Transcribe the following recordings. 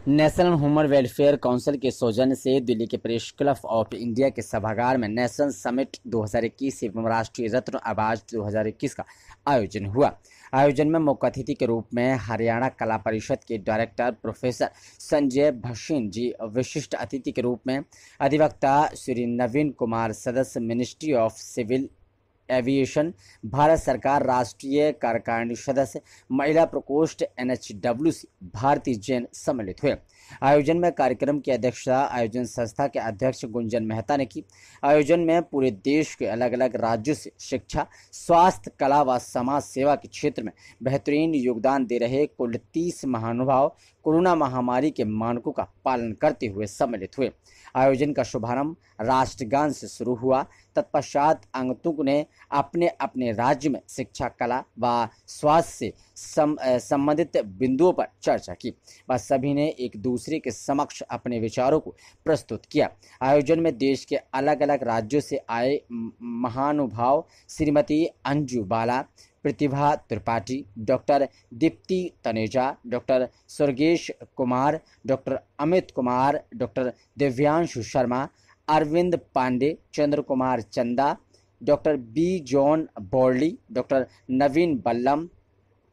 National human welfare council के सौजन्य से दिल्ली के प्रेस क्लब ऑफ इंडिया के सभागार में नेशनल समिट 2021 एवं राष्ट्रीय रत्न अवार्ड 2021 का आयोजन हुआ। आयोजन में मुख्य अतिथि के रूप में हरियाणा कला परिषद के डायरेक्टर प्रोफेसर संजय भसीन जी, विशिष्ट अतिथि के रूप में अधिवक्ता श्री नवीन कुमार, सदस्य ministry of civil aviation, Bharat सरकार, राष्ट्रीय कार्यकारिणी सदस्य, महिला प्रकोष्ठ NHWC, भारती जैन सम्मिलित हुए। आयोजन में कार्यक्रम की अध्यक्षता आयोजन संस्था के अध्यक्ष गुंजन मेहता ने की। आयोजन में पूरे देश के अलग अलग राज्यों से शिक्षा, स्वास्थ्य, कला व समाज सेवा के क्षेत्र में बेहतरीन योगदान दे रहे कुल 30 महानुभाव कोरोना महामारी के मानकों का पालन करते हुए सम्मिलित हुए। आयोजन का शुभारंभ राष्ट्रगान से शुरू हुआ। तत्पश्चात आगंतुकों ने अपने अपने राज्य में शिक्षा, कला व स्वास्थ्य से संबंधित बिंदुओं पर चर्चा की व सभी ने एक दूसरे के समक्ष अपने विचारों को प्रस्तुत किया। आयोजन में देश के अलग अलग राज्यों से आए महानुभाव Shrimati Anju Bala, Pratibha Tripathi, doctor Deepti Taneja, doctor Swargesh Kumar, doctor Amit Kumar, doctor Divyanshu Sharma, Arvind Pandey, Chandra Kumar Chanda, doctor B John Borley, doctor Naveen Ballam,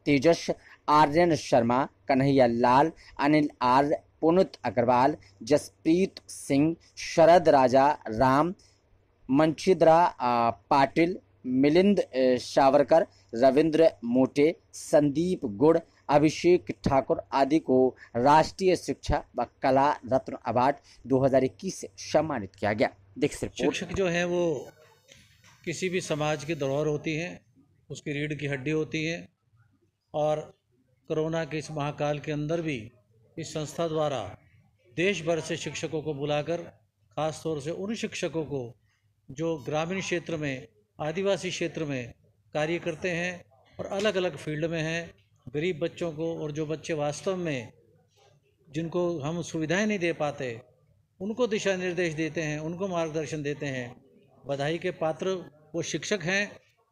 Tejas Aryan Sharma, Kanhaiya Lal, Anil R, Punit Agarwal, Jaspreet Singh, Sharad Raja Ram, Manchidra Patil, Milind Savarkar, Ravindra Mote, Sandeep गुड़, अभिषेक ठाकुर आदि को राष्ट्रीय शिक्षा व कला रत्न अवार्ड 2021 से सम्मानित किया गया। शिक्षक जो है वो किसी भी समाज की धरोहर होती हैं, उसकी रीढ़ की हड्डी होती है। और कोरोना के इस महाकाल के अंदर भी इस संस्था द्वारा देश भर से शिक्षकों को बुलाकर, ख़ास तौर से उन शिक्षकों को जो ग्रामीण क्षेत्र में, आदिवासी क्षेत्र में कार्य करते हैं और अलग अलग फील्ड में हैं, गरीब बच्चों को, और जो बच्चे वास्तव में जिनको हम सुविधाएं नहीं दे पाते, उनको दिशा निर्देश देते हैं, उनको मार्गदर्शन देते हैं। बधाई के पात्र वो शिक्षक हैं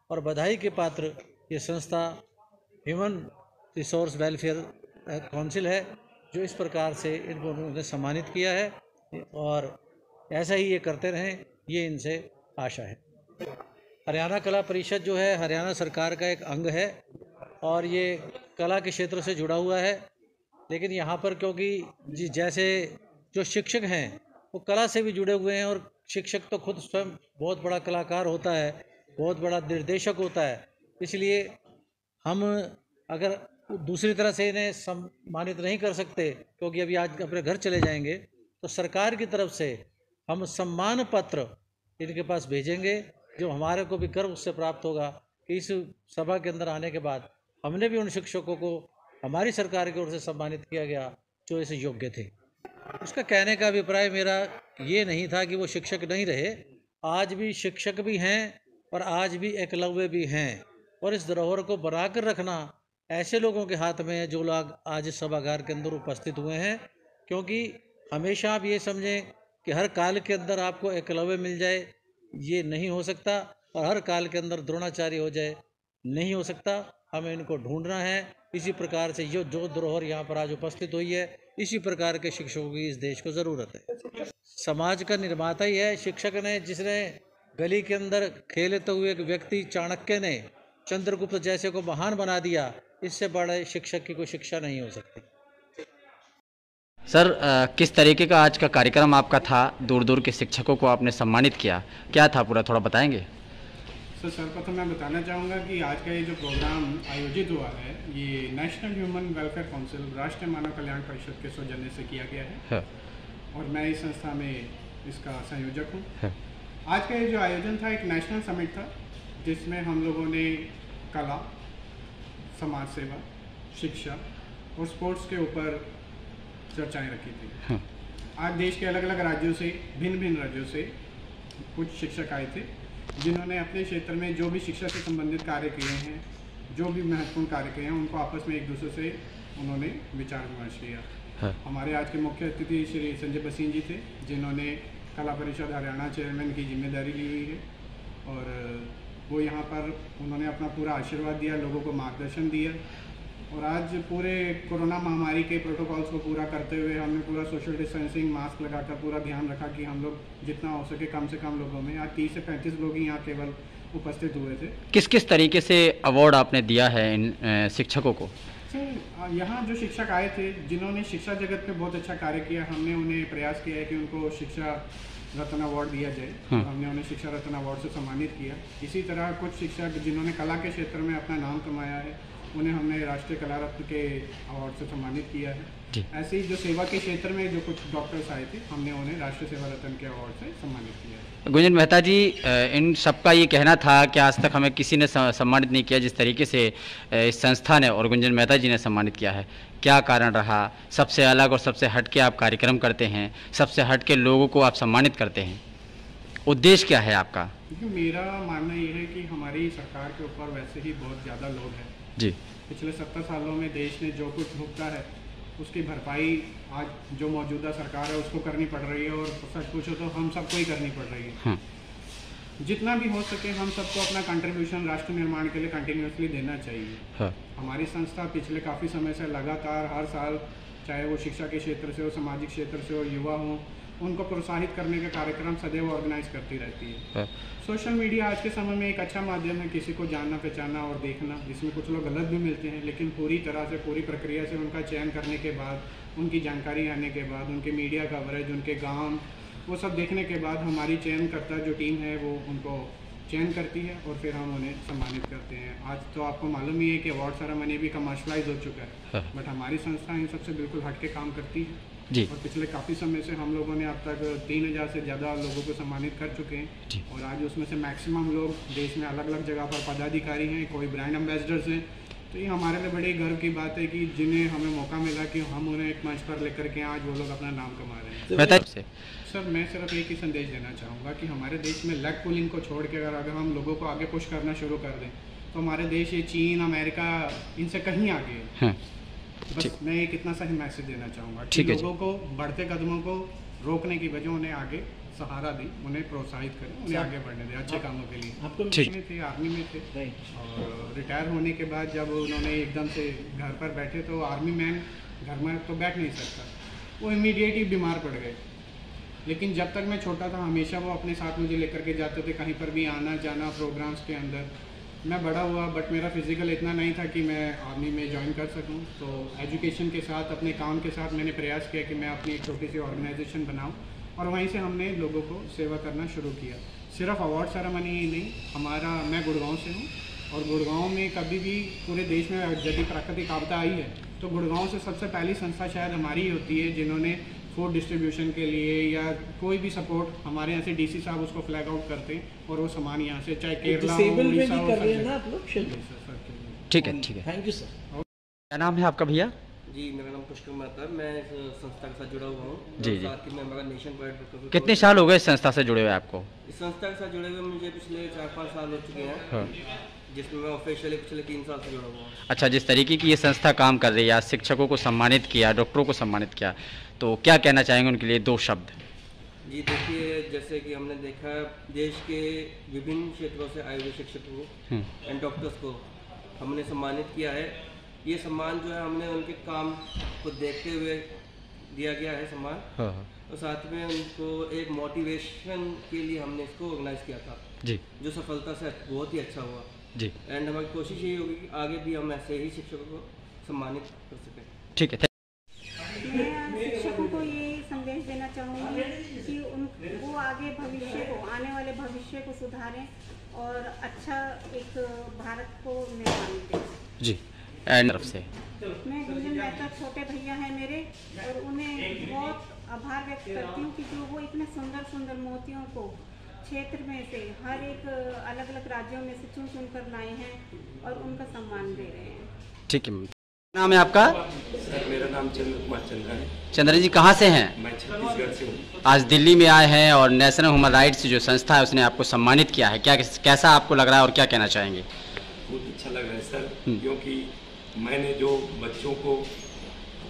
और बधाई के पात्र ये संस्था ह्यूमन रिसोर्स वेलफेयर काउंसिल है, जो इस प्रकार से इनको उन्होंने सम्मानित किया है और ऐसा ही ये करते रहें, ये इनसे आशा है। हरियाणा कला परिषद जो है हरियाणा सरकार का एक अंग है और ये कला के क्षेत्र से जुड़ा हुआ है। लेकिन यहाँ पर क्योंकि जैसे जो शिक्षक हैं वो कला से भी जुड़े हुए हैं, और शिक्षक तो खुद स्वयं बहुत बड़ा कलाकार होता है, बहुत बड़ा निर्देशक होता है, इसलिए हम अगर दूसरी तरह से इन्हें सम्मानित नहीं कर सकते, क्योंकि अभी आज अपने घर चले जाएंगे, तो सरकार की तरफ से हम सम्मान पत्र इनके पास भेजेंगे, जो हमारे को भी गर्व उससे प्राप्त होगा कि इस सभा के अंदर आने के बाद हमने भी उन शिक्षकों को हमारी सरकार की ओर से सम्मानित किया गया जो इसे योग्य थे। उसका कहने का अभिप्राय मेरा ये नहीं था कि वो शिक्षक नहीं रहे, आज भी शिक्षक भी हैं और आज भी एकलव्य भी हैं, और इस धरोहर को बनाकर रखना ऐसे लोगों के हाथ में है जो लोग आज इस सभागार के अंदर उपस्थित हुए हैं। क्योंकि हमेशा आप ये समझें कि हर काल के अंदर आपको एकलव्य मिल जाए, ये नहीं हो सकता, और हर काल के अंदर द्रोणाचार्य हो जाए, नहीं हो सकता। हमें इनको ढूंढना है। इसी प्रकार से जो धरोहर यहाँ पर आज उपस्थित हुई है, इसी प्रकार के शिक्षकों की इस देश को ज़रूरत है। समाज का निर्माता ही है शिक्षक ने, जिसने गली के अंदर खेलते हुए एक व्यक्ति चाणक्य ने चंद्रगुप्त जैसे को महान बना दिया, इससे बड़े शिक्षक की कोई शिक्षा नहीं हो सकती। सर, किस तरीके का आज का कार्यक्रम आपका था? दूर दूर के शिक्षकों को आपने सम्मानित किया, क्या था पूरा, थोड़ा बताएंगे? सर, सर्वप्रथम मैं बताना चाहूँगा कि आज का ये जो प्रोग्राम आयोजित हुआ है, ये नेशनल ह्यूमन वेलफेयर काउंसिल, राष्ट्रीय मानव कल्याण परिषद के सौजन्य से किया गया है और मैं इस संस्था में इसका संयोजक हूँ। आज का ये जो आयोजन था एक नेशनल समिट था, जिसमें हम लोगों ने कला, समाज सेवा, शिक्षा और स्पोर्ट्स के ऊपर चर्चाएं रखी थी। आज देश के अलग अलग राज्यों से, भिन्न भिन्न राज्यों से कुछ शिक्षक आए थे, जिन्होंने अपने क्षेत्र में जो भी शिक्षा से संबंधित कार्य किए हैं, जो भी महत्वपूर्ण कार्य किए हैं, उनको आपस में एक दूसरे से उन्होंने विचार विमर्श किया। हमारे आज के मुख्य अतिथि श्री संजय भसीन जी थे, जिन्होंने कला परिषद हरियाणा चेयरमैन की जिम्मेदारी ली हुई है, और वो यहाँ पर उन्होंने अपना पूरा आशीर्वाद दिया, लोगों को मार्गदर्शन दिया और आज पूरे कोरोना महामारी के प्रोटोकॉल्स को पूरा करते हुए हमने पूरा सोशल डिस्टेंसिंग मास्क लगाकर पूरा ध्यान रखा कि हम लोग जितना हो सके कम से कम लोगों में, आज 30 से 35 लोग ही यहाँ केवल उपस्थित हुए थे। किस किस तरीके से अवार्ड आपने दिया है इन शिक्षकों को? सर यहाँ जो शिक्षक आए थे जिन्होंने शिक्षा जगत में बहुत अच्छा कार्य किया, हमने उन्हें प्रयास किया है कि उनको शिक्षा रत्न अवार्ड दिया जाए। हमने उन्हें शिक्षा रत्न अवार्ड से सम्मानित किया। इसी तरह कुछ शिक्षक जिन्होंने कला के क्षेत्र में अपना नाम कमाया है उन्हें हमने राष्ट्रीय कला रत्न के अवार्ड से सम्मानित किया है। ऐसे ही जो सेवा के क्षेत्र में जो कुछ डॉक्टर्स आए थे हमने उन्हें राष्ट्रीय सेवा रत्न के अवार्ड से सम्मानित किया है। गुंजन मेहता जी, इन सबका ये कहना था कि आज तक हमें किसी ने सम्मानित नहीं किया जिस तरीके से इस संस्था ने और गुंजन मेहता जी ने सम्मानित किया है। क्या कारण रहा? सबसे अलग और सबसे हट के आप कार्यक्रम करते हैं, सबसे हट के लोगों को आप सम्मानित करते हैं, उद्देश्य क्या है आपका? क्योंकि मेरा मानना ये है कि हमारी सरकार के ऊपर वैसे ही बहुत ज़्यादा लोड है जी। पिछले 70 सालों में देश ने जो कुछ भुगता है उसकी भरपाई आज जो मौजूदा सरकार है उसको करनी पड़ रही है, और सच पूछो तो हम सबको ही करनी पड़ रही है। जितना भी हो सके हम सबको अपना कंट्रीब्यूशन राष्ट्र निर्माण के लिए कंटिन्यूसली देना चाहिए। हमारी संस्था पिछले काफ़ी समय से लगातार हर साल, चाहे वो शिक्षा के क्षेत्र से हो, सामाजिक क्षेत्र से हो, युवा हो, उनको प्रोत्साहित करने के कार्यक्रम सदैव ऑर्गेनाइज करती रहती है। सोशल मीडिया आज के समय में एक अच्छा माध्यम है किसी को जानना, पहचानना और देखना, जिसमें कुछ लोग गलत भी मिलते हैं, लेकिन पूरी तरह से पूरी प्रक्रिया से उनका चयन करने के बाद, उनकी जानकारी आने के बाद, उनके मीडिया कवरेज, उनके गाँव, वो सब देखने के बाद हमारी चयनकर्ता जो टीम है वो उनको चयन करती है और फिर हम उन्हें सम्मानित करते हैं। आज तो आपको मालूम ही है कि अवार्ड सेरेमनी भी कमर्शलाइज हो चुका है, बट हमारी संस्था इन सबसे बिल्कुल हट के काम करती है जी। और पिछले काफ़ी समय से हम लोगों ने अब तक 3000 से ज़्यादा लोगों को सम्मानित कर चुके हैं, और आज उसमें से मैक्सिमम लोग देश में अलग अलग जगह पर पदाधिकारी हैं, कोई ब्रांड एम्बेसडर्स हैं। तो ये हमारे लिए बड़ी गर्व की बात है कि जिन्हें हमें मौका मिला कि हम उन्हें एक मंच पर लेकर के आज वो लोग अपना नाम कमा रहे हैं। सर मैं सिर्फ एक ही संदेश देना चाहूँगा कि हमारे देश में लेग पुलिंग को छोड़ के अगर हम लोगों को आगे पुश करना शुरू कर दें तो हमारे देश ये चीन, अमेरिका, इनसे कहीं आगे है। बस मैं एक इतना सा ही मैसेज देना चाहूँगा कि लोगों को बढ़ते कदमों को रोकने की वजह उन्हें आगे सहारा दी, उन्हें प्रोत्साहित करें, उन्हें आगे बढ़ने दें अच्छे कामों के लिए। आपको में थे, आर्मी में थे, और रिटायर होने के बाद जब उन्होंने एकदम से घर पर बैठे तो आर्मी मैन घर में तो बैठ नहीं सकता, वो इमीडिएट ही बीमार पड़ गए। लेकिन जब तक मैं छोटा था हमेशा वो अपने साथ मुझे लेकर के जाते थे, कहीं पर भी आना जाना प्रोग्राम्स के अंदर। मैं बड़ा हुआ बट मेरा फिजिकल इतना नहीं था कि मैं आर्मी में ज्वाइन कर सकूं, तो एजुकेशन के साथ अपने काम के साथ मैंने प्रयास किया कि मैं अपनी एक छोटी सी ऑर्गेनाइजेशन बनाऊं, और वहीं से हमने लोगों को सेवा करना शुरू किया। सिर्फ अवार्ड सेरेमनी ही नहीं, मैं गुड़गांव से हूँ, और गुड़गांव में कभी भी पूरे देश में यदि प्राकृतिक आपदा आई है तो गुड़गांव से सबसे पहली संस्था शायद हमारी ही होती है जिन्होंने फूड डिस्ट्रीब्यूशन के लिए या कोई भी सपोर्ट, हमारे यहाँ से डीसी साहब उसको फ्लैग आउट करते हैं और वो सामान यहाँ से चाहे केरला उड़ीसा हो। ठीक है, थैंक यू सर। क्या नाम है आपका भैया? जी मेरा नाम पुष्कर मेहता, मैं इस संस्था के साथ जुड़ा हुआ हूँ जी। साथ ही मैं हमारा नेशन वाइड। कितने साल हो गए इस संस्था से जुड़े हुए आपको? इस संस्था के साथ जुड़े हुए मुझे पिछले 4-5 साल हो चुके हैं, जिसमें मैं ऑफिशियली पिछले 3 साल से जुड़ा हुआ हूँ। अच्छा, जिस तरीके की ये संस्था काम कर रही है, आज शिक्षकों को सम्मानित किया, डॉक्टरों को सम्मानित किया, तो क्या कहना चाहेंगे उनके लिए 2 शब्द? जी देखिए, जैसे कि हमने देखा देश के विभिन्न क्षेत्रों से आए हुए शिक्षकों एंड डॉक्टर्स को हमने सम्मानित किया है। ये सम्मान जो है हमने उनके काम को देखते हुए दिया गया है सम्मान, और साथ में उनको एक मोटिवेशन के लिए हमने इसको ऑर्गेनाइज किया था जी, जो सफलता से बहुत ही अच्छा हुआ जी। एंड हमारी कोशिश यही होगी कि आगे भी हम ऐसे ही शिक्षकों को सम्मानित कर सकें। ठीक है। मैं शिक्षकों को ये संदेश देना चाहूँगी कि वो आगे भविष्य को, आने वाले भविष्य को सुधारें और अच्छा एक भारत को निर्माण दें जी। एंड तरफ से मैं गुंजन मेहता, छोटे भैया हैं मेरे, और उन्हें बहुत आभार व्यक्त करती हूँ कि जो वो इतने सुंदर सुंदर मोतियों को क्षेत्र में से हर एक अलग अलग राज्यों में से चुन चुन कर लाए हैं और उनका सम्मान दे रहे हैं। ठीक है। नाम है आपका? सर मेरा नाम चंद्र कुमार चंद्रा है। चंद्र जी कहाँ से हैं? मैं छत्तीसगढ़ से हूँ। आज दिल्ली में आए हैं और नेशनल ह्यूमन राइट्स जो संस्था है उसने आपको सम्मानित किया है, क्या कैसा आपको लग रहा है और क्या कहना चाहेंगे? बहुत अच्छा लग रहा है सर, क्योंकि मैंने जो बच्चों को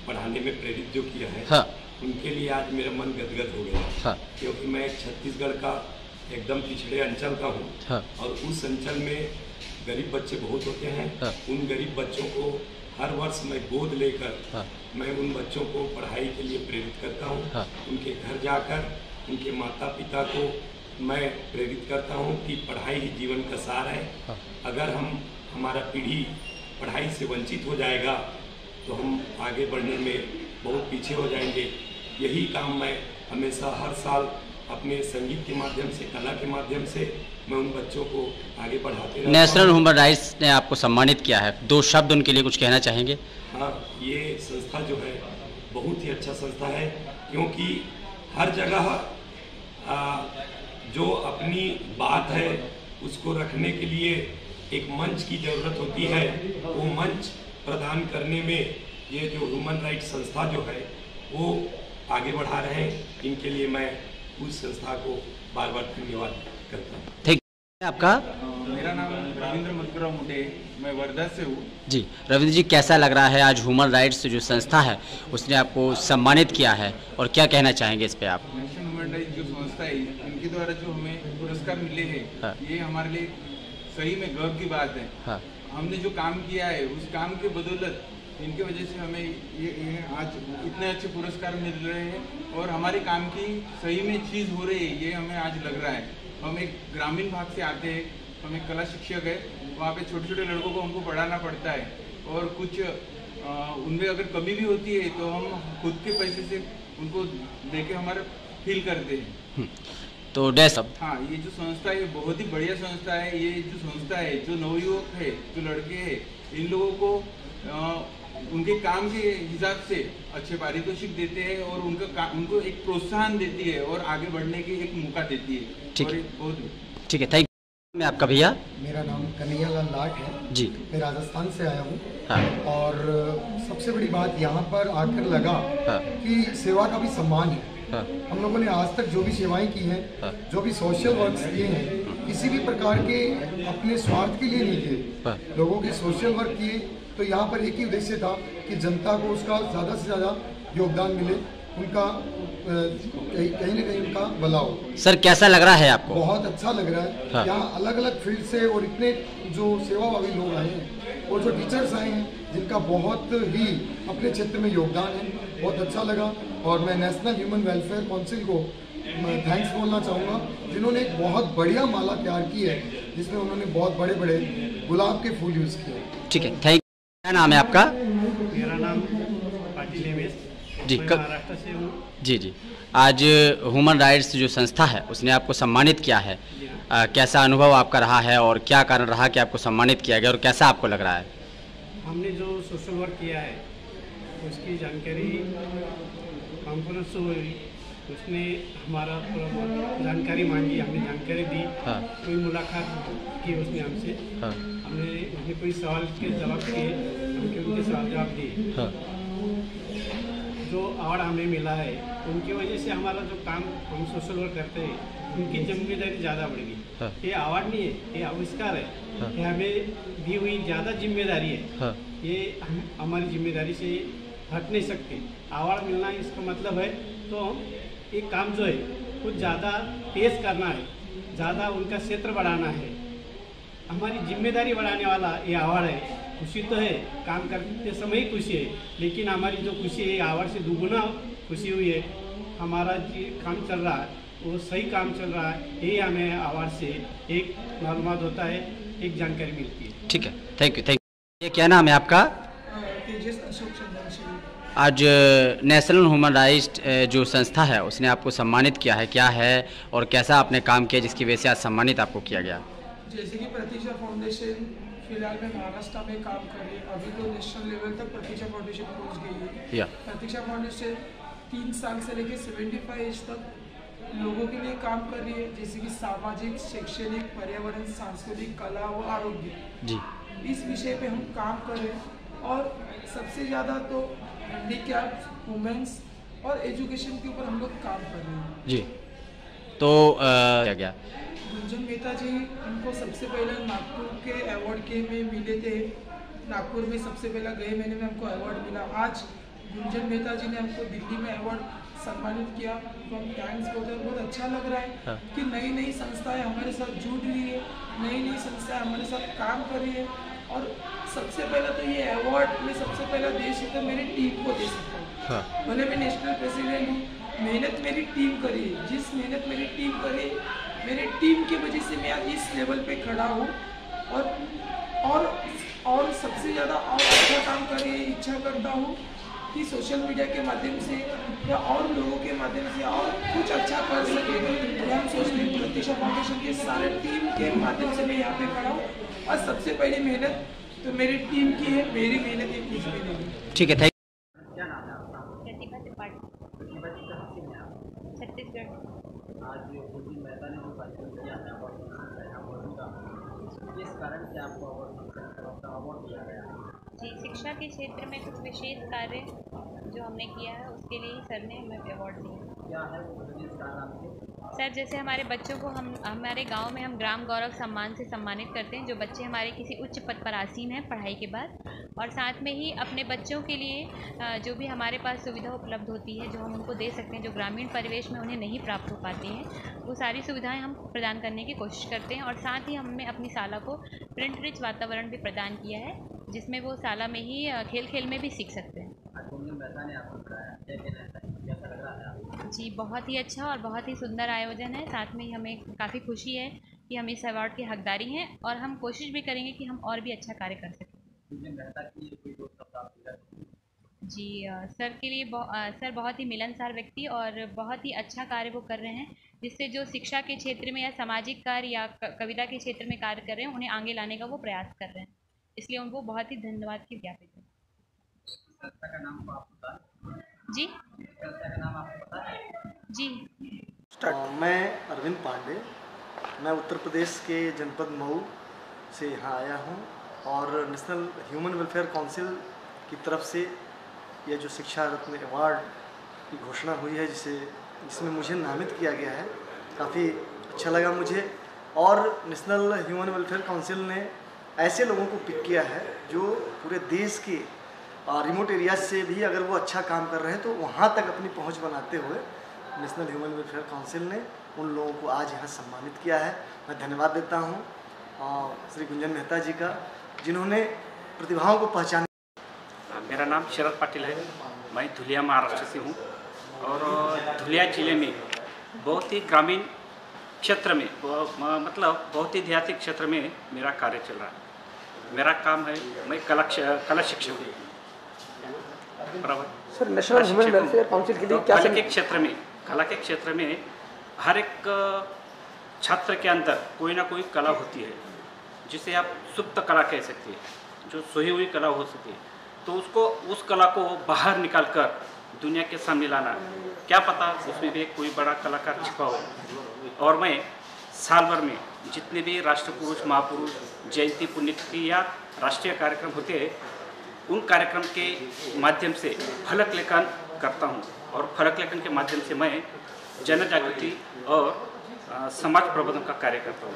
पढ़ाने में प्रेरित जो किया है उनके लिए आज मेरा मन गदगद हो गया, क्योंकि मैं छत्तीसगढ़ का एकदम पिछड़े अंचल का हूँ और उस अंचल में गरीब बच्चे बहुत होते हैं। उन गरीब बच्चों को हर वर्ष मैं गोद लेकर मैं उन बच्चों को पढ़ाई के लिए प्रेरित करता हूँ। उनके घर जाकर उनके माता पिता को मैं प्रेरित करता हूँ कि पढ़ाई ही जीवन का सार है। अगर हमारा पीढ़ी पढ़ाई से वंचित हो जाएगा तो हम आगे बढ़ने में बहुत पीछे हो जाएंगे। यही काम मैं हमेशा हर साल अपने संगीत के माध्यम से, कला के माध्यम से मैं उन बच्चों को आगे बढ़ाते रहता हूं। नेशनल ह्यूमन राइट्स ने आपको सम्मानित किया है, 2 शब्द उनके लिए कुछ कहना चाहेंगे? हाँ, ये संस्था जो है बहुत ही अच्छा संस्था है, क्योंकि हर जगह जो अपनी बात है उसको रखने के लिए एक मंच की ज़रूरत होती है। वो मंच प्रदान करने में ये जो ह्यूमन राइट्स संस्था जो है वो आगे बढ़ा रहे हैं। इनके लिए मैं उस संस्था को बार बार धन्यवाद करता हूँ। Thank you. आपका? मेरा नाम रविंद्र मधुकरराव मुटे, मैं वर्धा से हूँ। जी रविंद्र जी, कैसा लग रहा है आज ह्यूमन राइट्स जो संस्था है उसने आपको सम्मानित किया है और क्या कहना चाहेंगे इस पे आप? नेशनल ह्यूमन राइट्स जो संस्था है इनके द्वारा जो हमें पुरस्कार मिले हैं ये हमारे लिए सही में गर्व की बात है। हमने जो काम किया है उस काम के बदौलत इनकी वजह से हमें ये आज इतने अच्छे पुरस्कार मिल रहे हैं और हमारे काम की सही में चीज़ हो रही है, ये हमें आज लग रहा है। हम एक ग्रामीण भाग से आते हैं, हम एक कला शिक्षक है, वहाँ पे छोटे छोटे लड़कों को हमको पढ़ाना पड़ता है और कुछ उनमें अगर कमी भी होती है तो हम खुद के पैसे से उनको देके हमारा फील करते हैं। तो सब हाँ, ये जो संस्था है बहुत ही बढ़िया संस्था है। ये जो संस्था है जो नवयुवक है, जो लड़के हैं, इन लोगों को उनके काम के हिसाब से अच्छे पारितोषिक देते हैं और उनको एक प्रोत्साहन देती है और आगे बढ़ने की एक मौका देती है। ठीक है, बहुत ठीक है, थैंक यू। मैं आपका भैया? मेरा नाम कन्हैयालाल लाट है जी, मैं राजस्थान से आया हूँ। हाँ। और सबसे बड़ी बात यहाँ पर आकर लगा कि सेवा का भी सम्मान है। हम लोगों ने आज तक जो भी सेवाएं की हैं, जो भी सोशल वर्क्स किए हैं, किसी भी प्रकार के अपने स्वार्थ के लिए नहीं किए, लोगों के सोशल वर्क किए। तो यहाँ पर एक ही उद्देश्य था कि जनता को उसका ज़्यादा से ज़्यादा योगदान मिले, उनका कहीं न कहीं उनका भला हो। सर कैसा लग रहा है आपको? बहुत अच्छा लग रहा है। यहाँ अलग अलग फील्ड से और इतने जो सेवाभावी लोग आए हैं और जो टीचर्स आए हैं जिनका बहुत ही अपने क्षेत्र में योगदान है, बहुत अच्छा लगा। और मैं नेशनल ह्यूमन वेलफेयर काउंसिल को थैंक्स बोलना चाहूँगा, जिन्होंने एक बहुत बढ़िया माला तैयार की है जिसमें उन्होंने बहुत बड़े बड़े गुलाब के फूल यूज़ किए। ठीक है, थैंक यू। क्या नाम है आपका? मेरा नाम पाटिल देवेश जी, महाराष्ट्र से हूँ। जी जी, आज ह्यूमन राइट्स जो संस्था है उसने आपको सम्मानित किया है, कैसा अनुभव आपका रहा है और क्या कारण रहा कि आपको सम्मानित किया गया और कैसा आपको लग रहा है? हमने जो सोशल वर्क किया है उसकी जानकारी कॉन्फ्रेंस से हुई, उसने हमारा जानकारी मांगी, हमने जानकारी दी। कोई मुलाकात की उसने हमसे, हमने कोई सवाल के जवाब किए, हमने उनके सवाल जवाब दिए। जो अवार्ड हमें मिला है उनकी वजह से हमारा जो काम हम सोशल वर्क करते हैं उनकी जिम्मेदारी ज़्यादा बढ़ गई। ये अवार्ड नहीं है, ये आविष्कार है, ये हमें दी हुई ज़्यादा जिम्मेदारी है। ये हम हमारी जिम्मेदारी से हट नहीं सकते। अवार्ड मिलना इसका मतलब है तो एक काम जो है कुछ ज़्यादा तेज़ करना है, ज़्यादा उनका क्षेत्र बढ़ाना है, हमारी जिम्मेदारी बढ़ाने वाला ये अवार्ड है। खुशी तो है, काम करते समय ही खुशी है, लेकिन हमारी जो खुशी है अवार्ड से दुगुना खुशी हुई है। हमारा जो काम चल रहा है वो सही काम चल रहा है, यही हमें अवार्ड से एक मालूमात होता है, एक जानकारी मिलती है। ठीक है, थैंक यू, थैंक यू। ये क्या नाम है आपका? आज नेशनल ह्यूमन राइट्स जो संस्था है उसने आपको सम्मानित किया है, क्या है और कैसा आपने काम किया जिसकी वजह से आज सम्मानित आपको किया गया? जैसे कि प्रतीक्षा फाउंडेशन फिलहाल में महाराष्ट्र में काम कर रही है, अभी तो नेशनल लेवल तक प्रतीक्षा फाउंडेशन पहुंच गई है। प्रतीक्षा फाउंडेशन 3 साल से लेकर 75 एज तक लोगों के लिए काम कर रही है, जैसे कि सामाजिक, शैक्षणिक, पर्यावरण, सांस्कृतिक, कला व आरोग्य जी, इस विषय पे हम काम कर रहे हैं। और सबसे ज़्यादा तो हैंडीकैप्ड, वुमेन्स और एजुकेशन के ऊपर हम लोग काम कर रहे हैं जी। तो क्या गया गुंजन मेहता जी, उनको सबसे पहले नागपुर के अवार्ड के में मिले थे। नागपुर में सबसे पहला गए महीने में हमको अवार्ड मिला। आज गुंजन मेहता जी ने हमको दिल्ली में अवार्ड सम्मानित किया, तो हम थैंक्स बोलते हैं। बहुत अच्छा लग रहा है कि नई नई संस्थाएं हमारे साथ जुड़ रही है, नई नई संस्थाएं हमारे साथ काम कर रही है और सबसे पहला तो ये अवार्ड में सबसे पहला देश है तो मेरी टीम को दे सकता हूँ। भले मैं नेशनल प्रेसिडेंट हूँ, मेहनत मेरी टीम करी है, जिस मेहनत मेरी टीम करी मेरी टीम की वजह से मैं आज इस लेवल पे खड़ा हूँ। और सबसे ज़्यादा और अच्छा काम करने की इच्छा करता हूँ कि सोशल मीडिया के माध्यम से या और लोगों के माध्यम से और कुछ अच्छा कर सके। हम सोचते हैं प्रतीक्षा फाउंडेशन के सारे टीम के माध्यम से मैं यहाँ पे खड़ा हूँ और सबसे पहली मेहनत तो मेरी टीम की है, मेरी मेहनत एक कुछ भी नहीं। ठीक है, थैंक छत्तीसगढ़। जी, शिक्षा के क्षेत्र में कुछ विशेष कार्य जो हमने किया है उसके लिए ही सर ने हमें अवार्ड दिया। सर, जैसे हमारे बच्चों को हमारे गांव में हम ग्राम गौरव सम्मान से सम्मानित करते हैं, जो बच्चे हमारे किसी उच्च पद पर आसीन हैं पढ़ाई के बाद, और साथ में ही अपने बच्चों के लिए जो भी हमारे पास सुविधा उपलब्ध होती है, जो हम उनको दे सकते हैं, जो ग्रामीण परिवेश में उन्हें नहीं प्राप्त हो पाती हैं, वो सारी सुविधाएं हम प्रदान करने की कोशिश करते हैं। और साथ ही हमने अपनी शाला को प्रिंट रिच वातावरण भी प्रदान किया है, जिसमें वो शाला में ही खेल खेल में भी सीख सकते हैं। जी, बहुत ही अच्छा और बहुत ही सुंदर आयोजन है। साथ में ही हमें काफ़ी खुशी है कि हम इस अवार्ड के हकदारी हैं, और हम कोशिश भी करेंगे कि हम और भी अच्छा कार्य कर सकें। जी, सर के लिए सर बहुत ही मिलनसार व्यक्ति और बहुत ही अच्छा कार्य वो कर रहे हैं, जिससे जो शिक्षा के क्षेत्र में या सामाजिक कार्य या कविता के क्षेत्र में कार्य कर रहे हैं, उन्हें आगे लाने का वो प्रयास कर रहे हैं। इसलिए उनको बहुत ही धन्यवाद की ज्ञापित है। संस्था का नाम आपको पता है? जी, संस्था का नाम आपको पता है? जी। मैं अरविंद पांडे, मैं उत्तर प्रदेश के जनपद मऊ से यहाँ आया हूँ, और नेशनल ह्यूमन वेलफेयर काउंसिल की तरफ से यह जो शिक्षा रत्न अवार्ड की घोषणा हुई है, जिसमें मुझे नामित किया गया है, काफ़ी अच्छा लगा मुझे। और नेशनल ह्यूमन वेलफेयर काउंसिल ने ऐसे लोगों को पिक किया है जो पूरे देश के रिमोट एरिया से भी अगर वो अच्छा काम कर रहे हैं तो वहाँ तक अपनी पहुँच बनाते हुए नेशनल ह्यूमन वेलफेयर काउंसिल ने उन लोगों को आज यहाँ सम्मानित किया है। मैं धन्यवाद देता हूँ श्री गुंजन मेहता जी का, जिन्होंने प्रतिभाओं को पहचाना। मेरा नाम शरद पाटिल है, मैं धुलिया महाराष्ट्र से हूँ, और धुलिया जिले में बहुत ही ग्रामीण क्षेत्र में, मतलब बहुत ही देहाती क्षेत्र में मेरा कार्य चल रहा है। मेरा काम है, मैं कला शिक्षक हूँ। बराबर sir, national human welfare council के लिए क्या कला के क्षेत्र में हर एक छात्र के अंदर कोई ना कोई कला होती है, जिसे आप सुप्त कला कह सकते हैं, जो सोई हुई कला हो सकती है। तो उस कला को बाहर निकाल कर दुनिया के सामने लाना, क्या पता उसमें भी कोई बड़ा कलाकार छिपा हो। और मैं साल भर में जितने भी राष्ट्रपुरुष, महापुरुष, जयंती, पुण्यतिथि या राष्ट्रीय कार्यक्रम होते हैं, उन कार्यक्रम के माध्यम से फलक लेखन करता हूं, और फलक लेखन के माध्यम से मैं जन जागृति और समाज प्रबंधन का कार्य करता हूं।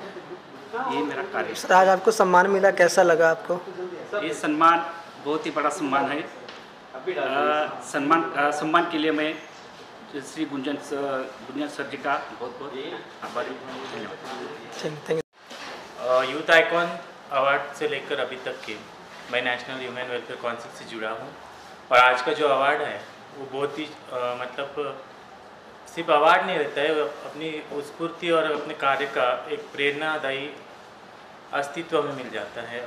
ये मेरा कार्य है। सर, आज आपको सम्मान मिला, कैसा लगा आपको? ये सम्मान बहुत ही बड़ा सम्मान है। सम्मान के लिए मैं श्री गुंजन सर जी का बहुत बहुत आभारी हूँ। धन्यवाद। यूथ आइकॉन अवार्ड से लेकर अभी तक के मैं नेशनल ह्यूमन वेलफेयर काउंसिल से जुड़ा हूँ, और आज का जो अवार्ड है वो बहुत ही मतलब सिर्फ अवार्ड नहीं रहता है, अपनी स्फूर्ति और अपने कार्य का एक प्रेरणादायी अस्तित्व में मिल जाता है।